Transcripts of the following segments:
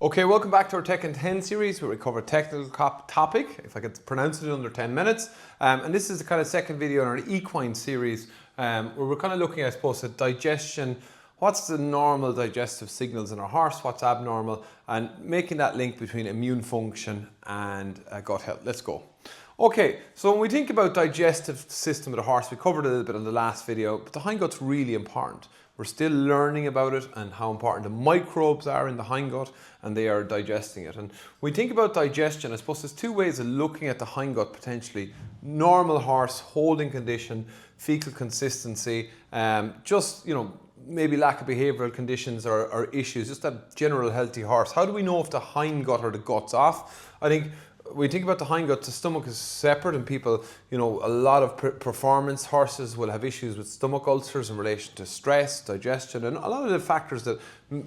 Okay, welcome back to our Tech in 10 series where we cover a technical topic, if I could pronounce it in under 10 minutes. And this is the kind of second video in our equine series where we're kind of looking, I suppose, at digestion. What's the normal digestive signals in our horse, what's abnormal, and making that link between immune function and gut health. Let's go. Okay, so when we think about digestive system of the horse, we covered a little bit in the last video, but the hindgut's really important. We're still learning about it and how important the microbes are in the hindgut, and they are digesting it. And when we think about digestion, I suppose there's two ways of looking at the hindgut potentially. Normal horse, holding condition, fecal consistency, maybe lack of behavioural conditions or issues, just a general healthy horse. How do we know if the hindgut or the gut's off? I think when we think about the hindgut, the stomach is separate, and people, a lot of performance horses will have issues with stomach ulcers in relation to stress, digestion, and a lot of the factors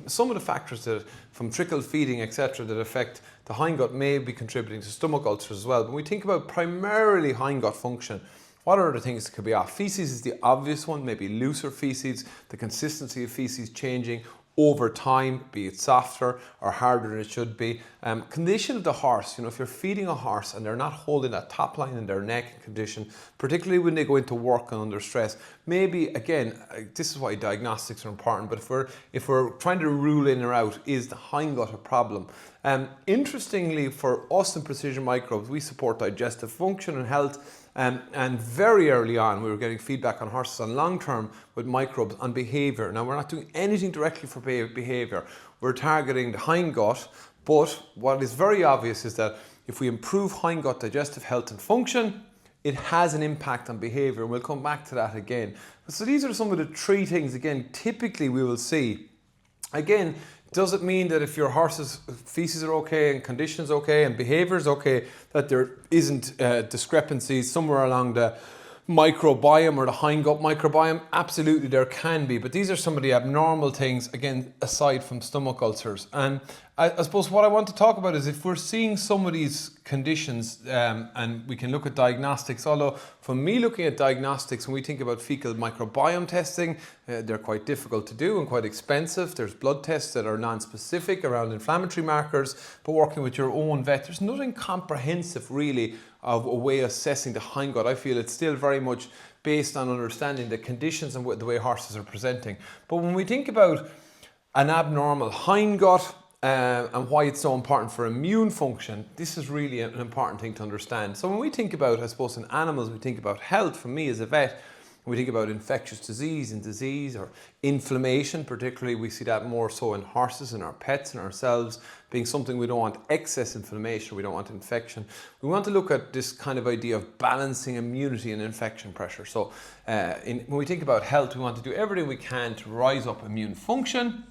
some of the factors that from trickle feeding, etc., that affect the hindgut may be contributing to stomach ulcers as well. But when we think about primarily hindgut function, what are the things that could be off? Feces is the obvious one, maybe looser feces, the consistency of feces changing over time, be it softer or harder than it should be. Condition of the horse, if you're feeding a horse and they're not holding that top line in their neck condition, particularly when they go into work and under stress, maybe, again, this is why diagnostics are important, but if we're trying to rule in or out, is the hindgut a problem? Interestingly, for us in Precision Microbes, we support digestive function and health. And very early on, we were getting feedback on horses on long term with microbes on behaviour. Now, we're not doing anything directly for behaviour. We're targeting the hindgut, but what is very obvious is that if we improve hindgut digestive health and function, it has an impact on behaviour. And we'll come back to that again. So these are some of the three things, again, typically we will see. Again, does it mean that if your horse's feces are okay and conditions okay and behaviour is okay, that there isn't discrepancies somewhere along the microbiome or the hindgut microbiome? Absolutely, there can be, but these are some of the abnormal things, again, aside from stomach ulcers. And I suppose what I want to talk about is if we're seeing some of these conditions, and we can look at diagnostics, although for me looking at diagnostics, when we think about fecal microbiome testing, they're quite difficult to do and quite expensive. There's blood tests that are non-specific around inflammatory markers, but working with your own vet, there's nothing comprehensive really of a way of assessing the hindgut. I feel it's still very much based on understanding the conditions and the way horses are presenting. But when we think about an abnormal hindgut, and why it's so important for immune function, this is really an important thing to understand. So when we think about, I suppose, in animals, we think about health. For me as a vet, we think about infectious disease and disease or inflammation, particularly we see that more so in horses and our pets and ourselves being something we don't want excess inflammation, we don't want infection. We want to look at this kind of idea of balancing immunity and infection pressure. So when we think about health, we want to do everything we can to rise up immune function.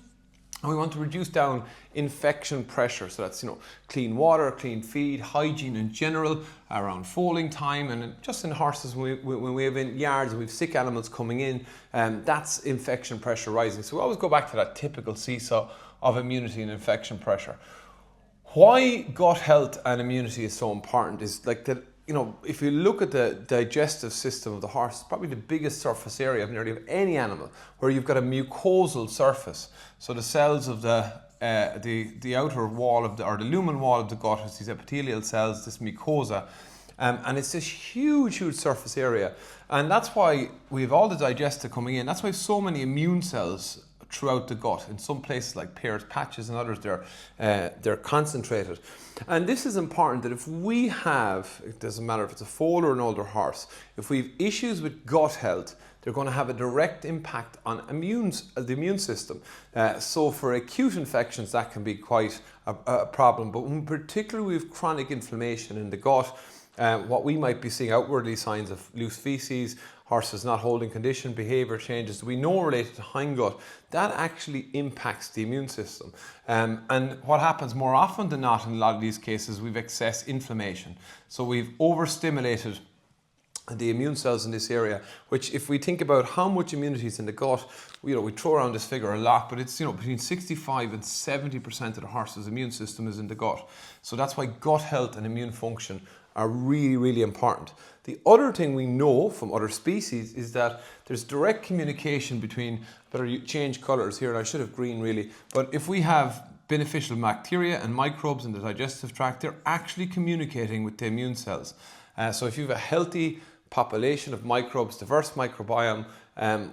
And we want to reduce down infection pressure. So that's, clean water, clean feed, hygiene in general, around foaling time, and just in horses, when we have in yards, we have sick animals coming in, that's infection pressure rising. So we always go back to that typical seesaw of immunity and infection pressure. Why gut health and immunity is so important is like that. If you look at the digestive system of the horse, it's probably the biggest surface area of nearly any animal, where you've got a mucosal surface. So the cells of the outer wall of the lumen wall of the gut is these epithelial cells, this mucosa, and it's this huge surface area. And that's why we have all the digestive coming in. That's why so many immune cells throughout the gut. In some places like Peyer's patches and others, they're concentrated. And this is important that if we have, it doesn't matter if it's a foal or an older horse, if we have issues with gut health, they're going to have a direct impact on the immune system. So for acute infections, that can be quite a problem. But when particularly we have chronic inflammation in the gut, what we might be seeing outwardly signs of loose feces, horses not holding condition, behaviour changes we know related to hindgut, that actually impacts the immune system. And what happens more often than not in a lot of these cases, we've excess inflammation. So we've overstimulated the immune cells in this area, which if we think about how much immunity is in the gut, we throw around this figure a lot, but it's between 65 and 70% of the horse's immune system is in the gut. So that's why gut health and immune function are really, really important. The other thing we know from other species is that there's direct communication between, better change colours here, and I should have green really, but if we have beneficial bacteria and microbes in the digestive tract, they're actually communicating with the immune cells. So if you have a healthy population of microbes, diverse microbiome,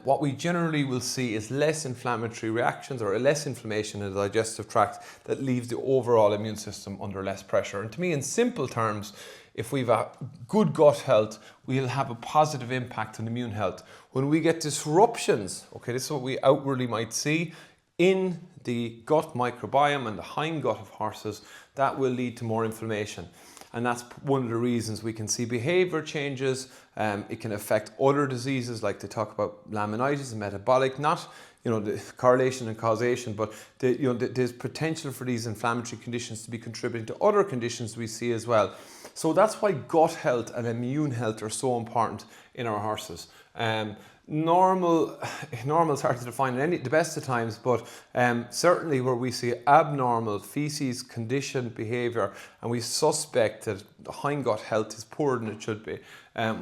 what we generally will see is less inflammatory reactions or less inflammation in the digestive tract that leaves the overall immune system under less pressure. And to me, in simple terms, if we've a good gut health, we'll have a positive impact on immune health. When we get disruptions, okay, this is what we outwardly might see in the gut microbiome and the hindgut of horses, that will lead to more inflammation. And that's one of the reasons we can see behaviour changes. It can affect other diseases, like they talk about laminitis and metabolic, not the correlation and causation, but there's potential for these inflammatory conditions to be contributing to other conditions we see as well. So that's why gut health and immune health are so important in our horses. Normal is hard to define at the best of times, but certainly where we see abnormal feces, condition, behaviour, and we suspect that the hindgut health is poorer than it should be,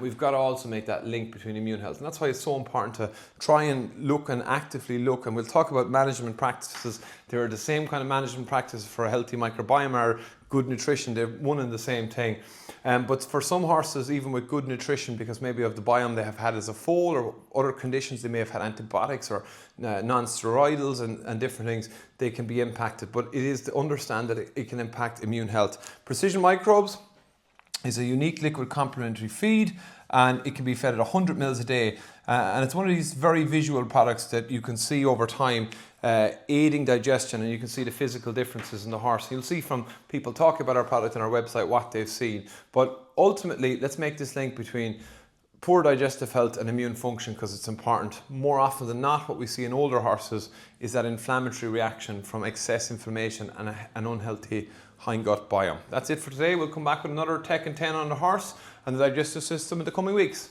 we've got to also make that link between immune health. And that's why it's so important to try and look and actively look. And we'll talk about management practices. There are the same kind of management practices for a healthy microbiome or good nutrition. They're one and the same thing. But for some horses, even with good nutrition, because maybe of the biome they have had as a foal or other conditions, they may have had antibiotics or non-steroidals and different things, they can be impacted. But it is to understand that it can impact immune health. Precision Microbes is a unique liquid complementary feed, and it can be fed at 100 mils a day. And it's one of these very visual products that you can see over time aiding digestion, and you can see the physical differences in the horse. You'll see from people talking about our product on our website what they've seen. But ultimately, let's make this link between poor digestive health and immune function, because it's important. More often than not, what we see in older horses is that inflammatory reaction from excess inflammation and an unhealthy hindgut biome. That's it for today. We'll come back with another Tech in 10 on the horse and the digestive system in the coming weeks.